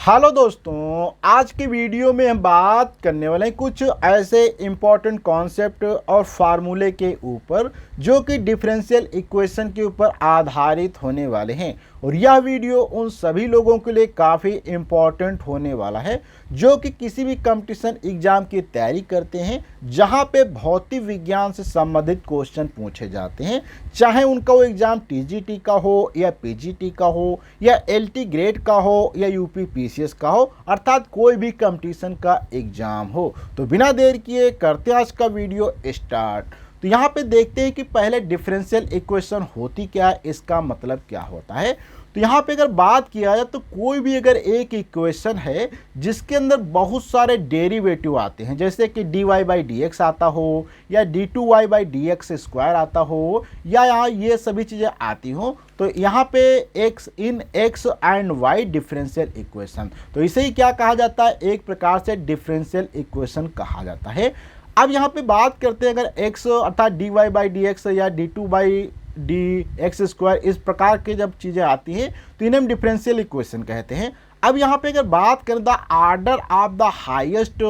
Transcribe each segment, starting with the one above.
Hello दोस्तों, आज की वीडियो में हम बात करने वाले हैं कुछ ऐसे इम्पॉर्टेंट कॉन्सेप्ट और फार्मूले के ऊपर जो कि डिफरेंशियल इक्वेशन के ऊपर आधारित होने वाले हैं। और यह वीडियो उन सभी लोगों के लिए काफ़ी इम्पॉर्टेंट होने वाला है जो कि किसी भी कंपटीशन एग्जाम की तैयारी करते हैं जहां पे भौतिक विज्ञान से संबंधित क्वेश्चन पूछे जाते हैं, चाहे उनका वो एग्ज़ाम टीजीटी का हो या पीजीटी का हो या एलटी ग्रेड का हो या यूपी पीसीएस का हो, अर्थात कोई भी कंपटीशन का एग्ज़ाम हो। तो बिना देर किए करते हैं आज का वीडियो स्टार्ट। तो यहाँ पे देखते हैं कि पहले डिफरेंशियल इक्वेशन होती क्या है, इसका मतलब क्या होता है। तो यहाँ पे अगर बात किया जाए तो कोई भी अगर एक इक्वेशन है जिसके अंदर बहुत सारे डेरिवेटिव आते हैं, जैसे कि dy बाई डी एक्स आता हो या d2y by d x square आता हो या यहाँ ये सभी चीज़ें आती हो, तो यहाँ पे x in x and y differential equation, तो इसे ही क्या कहा जाता है, एक प्रकार से डिफरेंशियल इक्वेशन कहा जाता है। अब यहाँ पे बात करते हैं अगर x अर्थात dy बाई डी एक्स या d2 by d x square इस प्रकार के जब चीज़ें आती हैं तो इन्हें हम डिफरेंशियल इक्वेशन कहते हैं। अब यहाँ पे अगर बात करें the order of the highest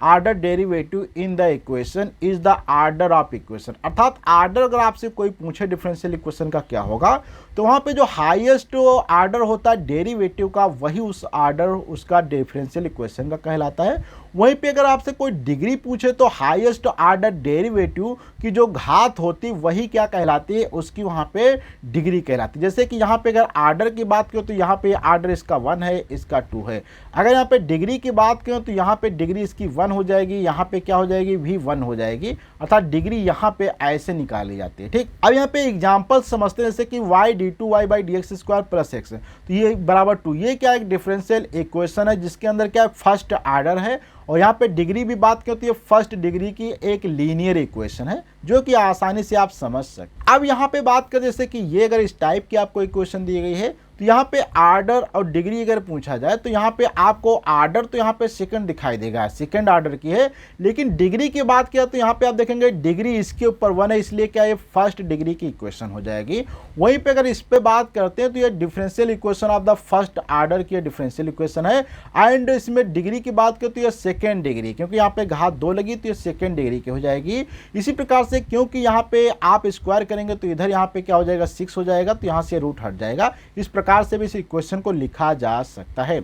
order derivative in the equation is the order of equation, अर्थात आर्डर अगर आपसे कोई पूछे डिफरेंशियल इक्वेशन का क्या होगा तो वहाँ पे जो हाईएस्ट आर्डर होता है डेरिवेटिव का वही उस आर्डर उसका डिफरेंशियल इक्वेशन का कहलाता है। वहीं पे अगर आपसे कोई डिग्री पूछे तो हाईएस्ट आर्डर डेरिवेटिव की जो घात होती वही क्या कहलाती है, उसकी वहाँ पे डिग्री कहलाती है। जैसे कि यहाँ पे अगर आर्डर की बात करें तो यहाँ पे आर्डर इसका 1 है, इसका 2 है। अगर यहाँ पे डिग्री की बात करें तो यहाँ पे डिग्री इसकी 1 हो जाएगी, यहाँ पे क्या हो जाएगी भी 1 हो जाएगी, अर्थात डिग्री यहाँ पे ऐसे निकाली जाती है। ठीक, अब यहाँ पे एग्जाम्पल समझते हैं, जैसे कि y d2y by d x square plus x, तो ये बराबर 2, ये क्या एक डिफरेंशियल इक्वेशन है जिसके अंदर क्या फर्स्ट आर्डर है। और यहाँ पे डिग्री भी बात करती है, फर्स्ट डिग्री की एक लीनियर इक्वेशन है जो कि आसानी से आप समझ सकते। अब यहाँ पे बात करें जैसे कि ये अगर इस टाइप की आपको इक्वेशन दी गई है तो यहाँ पे आर्डर और डिग्री अगर पूछा जाए तो यहाँ पे आपको आर्डर तो यहाँ पे सेकंड दिखाई देगा, सेकंड आर्डर की है, लेकिन डिग्री की बात किया तो यहाँ पे आप देखेंगे डिग्री इसके ऊपर 1 है, इसलिए क्या ये फर्स्ट डिग्री की इक्वेशन हो जाएगी। वहीं पे अगर इस पे बात करते हैं तो ये differential equation of the first order की डिफरेंशियल इक्वेशन है। एंड इसमें डिग्री की बात करें तो ये सेकेंड डिग्री, क्योंकि यहाँ पे घात 2 लगी तो ये सेकेंड डिग्री की हो जाएगी। इसी प्रकार से क्योंकि यहाँ पे आप स्क्वायर करेंगे तो इधर यहाँ पे क्या हो जाएगा 6 हो जाएगा, तो यहाँ से रूट हट जाएगा। इस प्रकार से भी इस इक्वेशन को लिखा जा सकता है।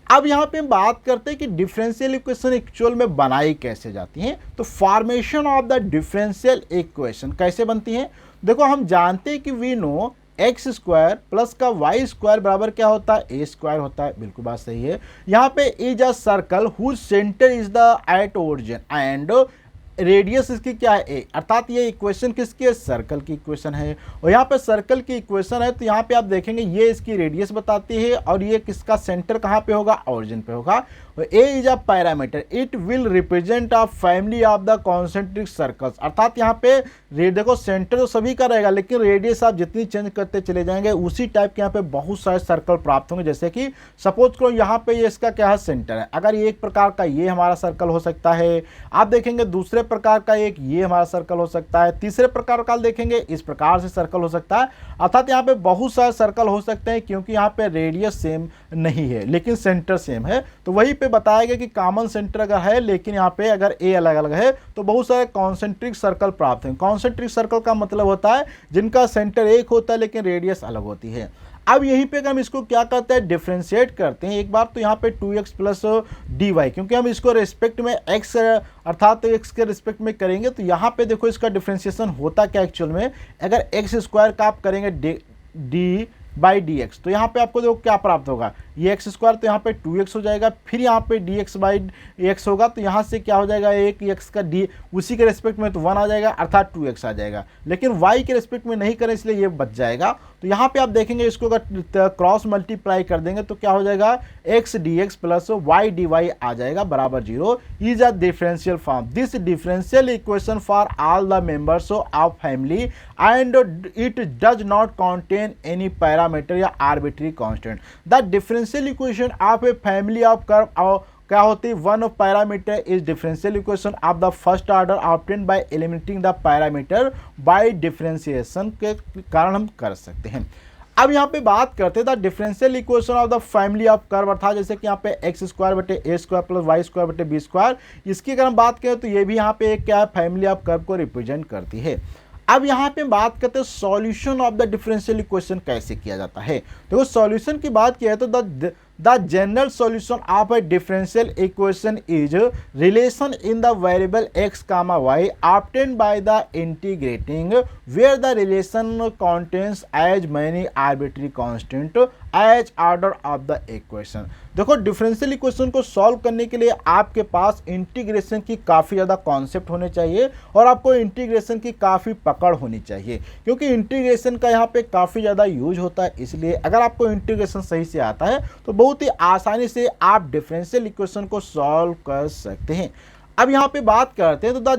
अब यहाँ पे हम बात करते हैं कि डिफरेंशियल इक्वेशन एक्चुअल में बनाई कैसे जाती है। तो formation of the differential equation कैसे बनती है, देखो हम जानते हैं कि we know X square plus का वाई स्क्वायर बराबर क्या होता है, ए स्क्वायर होता है। बिल्कुल बात सही है। यहाँ पे is a circle whose centre is the at origin and radius इसकी क्या है ए, अर्थात ये इक्वेशन किसकी है, सर्कल की इक्वेशन है। और यहाँ पे सर्कल की इक्वेशन है तो यहाँ पे आप देखेंगे ये इसकी रेडियस बताती है और ये किसका सेंटर कहाँ पे होगा, ऑरिजिन पे होगा। A is a parameter, it will represent a family of the concentric circles, अर्थात यहाँ पे देखो सेंटर तो सभी का रहेगा लेकिन रेडियस आप जितनी चेंज करते चले जाएंगे उसी टाइप के यहाँ पे बहुत सारे सर्कल प्राप्त होंगे। जैसे कि सपोज करो यहाँ पे ये इसका क्या है, सेंटर है। अगर एक प्रकार का ये हमारा सर्कल हो सकता है, आप देखेंगे दूसरे प्रकार का एक ये हमारा सर्कल हो सकता है, तीसरे प्रकार का देखेंगे इस प्रकार से सर्कल हो सकता है। अर्थात यहाँ पे बहुत सारे सर्कल हो सकते हैं क्योंकि यहाँ पे रेडियस सेम नहीं है लेकिन सेंटर सेम है। तो वही पे बताया गया कि कॉमन सेंटर अगर है लेकिन यहाँ पे अगर ए अलग अलग है तो बहुत सारे कॉन्सेंट्रिक सर्कल प्राप्त हैं। कॉन्सेंट्रिक सर्कल का मतलब होता है जिनका सेंटर एक होता है लेकिन रेडियस अलग होती है। अब यहीं पे हम इसको क्या करते हैं, डिफरेंशिएट करते हैं। एक बार तो यहाँ पे 2x प्लस डी वाई, क्योंकि हम इसको रेस्पेक्ट में x अर्थात x के रिस्पेक्ट में करेंगे तो यहाँ पे देखो इसका डिफरेंशिएशन होता क्या एक्चुअल में, अगर x स्क्वायर का आप करेंगे डी बाई डी एक्स तो यहाँ पे आपको देखो क्या प्राप्त होगा, ये एक्स स्क्वायर तो यहाँ पे 2x हो जाएगा, फिर यहाँ पे डी एक्स बाई एक्स होगा तो यहाँ से क्या हो जाएगा, एक एक्स का डी उसी के रेस्पेक्ट में तो 1 आ जाएगा अर्थात 2x आ जाएगा, लेकिन y के रेस्पेक्ट में नहीं करें इसलिए ये बच जाएगा। तो यहाँ पे आप देखेंगे इसको अगर क्रॉस मल्टीप्लाई कर देंगे तो क्या हो जाएगा, x d x plus y d y आ जाएगा बराबर 0 is a differential form. This differential equation for all the members of family and it does not contain any parameter या arbitrary constant. The differential equation of a family of curve क्या होती है, one of parameter is differential equation of the first order obtained by eliminating the parameter by differentiation के कारण हम कर सकते हैं। अब यहाँ पे बात करते हैं the differential equation of the family of curve, अर्थात जैसे कि यहाँ पे एक्स स्क्वायर बटे ए स्क्वायर प्लस वाई स्क्वायर बटे बी स्क्वायर, इसकी अगर हम बात करें तो ये भी यहाँ पे एक क्या है, फैमिली ऑफ कर्व को रिप्रेजेंट करती है। अब यहाँ पे बात करते हैं solution of the differential equation कैसे किया जाता है। देखो सॉल्यूशन की बात किया है तो the general solution of a differential equation is relation in the variable x comma y obtained by the integrating where the relation contains as many arbitrary constant as order of the equation। देखो differential equation को solve करने के लिए आपके पास integration की काफ़ी ज़्यादा concept होने चाहिए और आपको इंटीग्रेशन की काफ़ी पकड़ होनी चाहिए, क्योंकि इंटीग्रेशन का यहाँ पे काफ़ी ज़्यादा यूज होता है। इसलिए अगर आपको इंटीग्रेशन सही से आता है तो बहुत ही आसानी से आप डिफरेंशियल इक्वेशन को सॉल्व कर सकते हैं। अब यहाँ पे बात करते हैं तो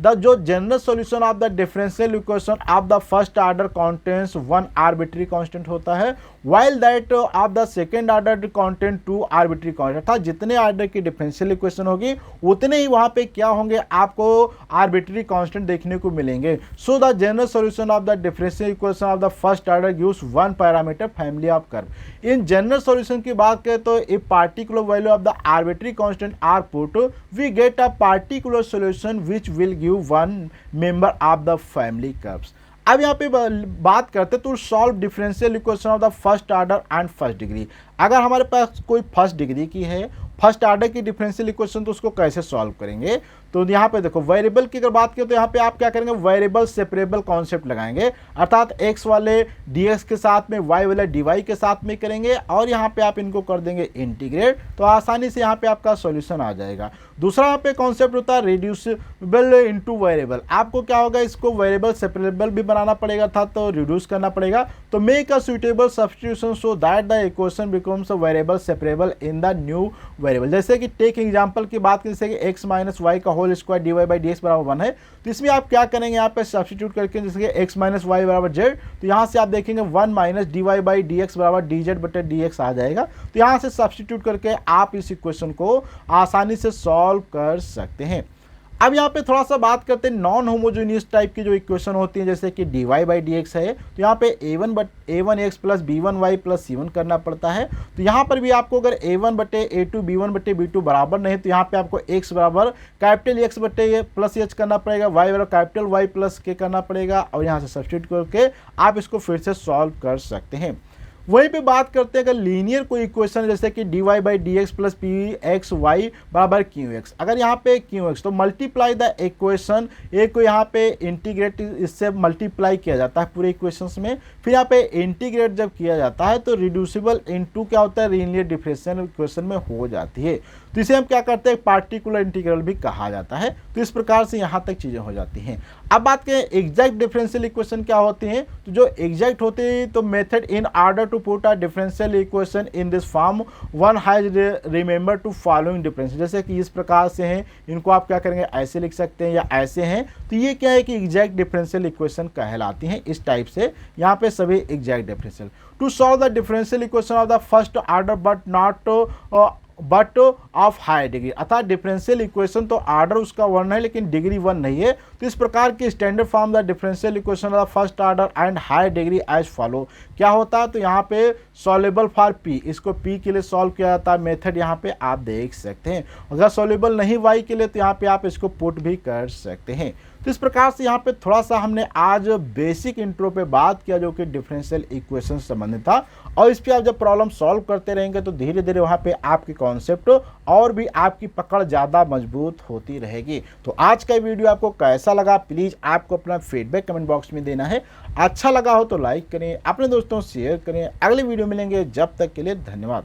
द जो general solution of the differential equation of the first order contents one arbitrary constant होता है, while that of the second order content two arbitrary constant, अर्थात जितने ऑर्डर की डिफरेंशियल इक्वेशन होगी उतने ही वहाँ पे क्या होंगे, आपको आर्बिट्री कांस्टेंट देखने को मिलेंगे। So the general solution of the differential equation of the first order gives one parameter family of curve. इन जनरल सॉल्यूशन की बात करें तो if particular value of the arbitrary constant are put we get a particular solution which will one member of the family curves. अब यहाँ पे बात करते हैं तो solve differential equation of the first order and first degree. अगर हमारे पास कोई फर्स्ट डिग्री की है, फर्स्ट ऑर्डर की डिफरेंशियल इक्वेशन, तो उसको कैसे सॉल्व करेंगे। तो यहाँ पे देखो वेरिएबल की अगर बात करें तो यहाँ पे आप क्या करेंगे, वेरिएबल सेपरेबल कॉन्सेप्ट लगाएंगे, अर्थात x वाले dx के साथ में y वाले dy के साथ में करेंगे और यहाँ पे आप इनको कर देंगे इंटीग्रेट, तो आसानी से यहाँ पे आपका सॉल्यूशन आ जाएगा। दूसरा यहाँ पे कॉन्सेप्ट होता है रिड्यूसिबल इनटू वेरिएबल। आपको क्या होगा, इसको वेरिएबल सेपरेबल भी बनाना पड़ेगा, अर्थात तो रिड्यूस करना पड़ेगा। तो make a suitable substitution so that the equation becomes a variable separable in the new variable. जैसे कि टेक एग्जांपल की बात करें, जैसे कि x माइनस वाई का whole square d y by d x बराबर 1 है, तो इसमें आप क्या करेंगे, यहाँ पे सब्स्टिट्यूट करके, जैसे कि x माइनस वाई बराबर जेड, तो यहाँ से आप देखेंगे 1 minus d y by d x बराबर डी जेड बटे डी एक्स आ जाएगा। तो यहाँ से सब्स्टिट्यूट करके आप इस इक्वेशन को आसानी से सॉल्व कर सकते हैं। अब यहाँ पे थोड़ा सा बात करते हैं नॉन होमोजेनियस टाइप की जो इक्वेशन होती है, जैसे कि d y by d x है, तो यहाँ पे a1 x plus b1 Y plus c1 करना पड़ता है। तो यहाँ पर भी आपको अगर a1 बटे a2 b1 बटे b2 बराबर नहीं, तो यहाँ पे आपको x बराबर कैपिटल x बटे प्लस h करना पड़ेगा, y बराबर कैपिटल y प्लस k करना पड़ेगा, और यहाँ से सब्स्टिट्यूट करके आप इसको फिर से सॉल्व कर सकते हैं। वहीं पे बात करते हैं अगर लीनियर कोई इक्वेशन, जैसे कि d y by d x plus p x y बराबर क्यू एक्स, अगर यहाँ पे क्यू एक्स, तो मल्टीप्लाई द इक्वेशन ए को यहाँ पे इंटीग्रेट इससे मल्टीप्लाई किया जाता है पूरे इक्वेशंस में, फिर यहाँ पे इंटीग्रेट जब किया जाता है तो रिड्यूसिबल इनटू क्या होता है, लीनियर डिफरेंशियल इक्वेशन में हो जाती है। तो इसे हम क्या करते हैं, पार्टिकुलर इंटीग्रल भी कहा जाता है। तो इस प्रकार से यहाँ तक चीज़ें हो जाती हैं। अब बात करें एग्जैक्ट डिफरेंशियल इक्वेशन क्या होती हैं, तो जो एग्जैक्ट होते हैं तो method in order to put a differential equation in this form one has remember to following difference, जैसे कि इस प्रकार से हैं, इनको आप क्या करेंगे, ऐसे लिख सकते हैं या ऐसे हैं। तो ये क्या है कि एग्जैक्ट डिफरेंशियल इक्वेशन कहलाती हैं। इस टाइप से यहाँ पे सभी exact differential to solve the differential equation of the first order but of high degree, अर्थात डिफरेंशियल इक्वेशन तो ऑर्डर उसका 1 है लेकिन डिग्री 1 नहीं है। तो इस प्रकार की standard form the differential equation of first order and high degree as follow क्या होता है, तो यहाँ पे सॉल्युबल फॉर पी, इसको पी के लिए सॉल्व किया जाता है। मेथड यहाँ पे आप देख सकते हैं। अगर सॉल्युबल नहीं वाई के लिए तो यहाँ पे आप इसको पुट भी कर सकते हैं। तो इस प्रकार से यहाँ पे थोड़ा सा हमने आज बेसिक इंट्रो पे बात किया जो कि डिफरेंशियल इक्वेशन से संबंधित था, और इस पे आप जब प्रॉब्लम सॉल्व करते रहेंगे तो धीरे धीरे वहाँ पे आपकी कॉन्सेप्ट और भी आपकी पकड़ ज़्यादा मजबूत होती रहेगी। तो आज का वीडियो आपको कैसा लगा, प्लीज़ आपको अपना फीडबैक कमेंट बॉक्स में देना है। अच्छा लगा हो तो लाइक करें, अपने दोस्तों शेयर करें। अगले वीडियो मिलेंगे, जब तक के लिए धन्यवाद।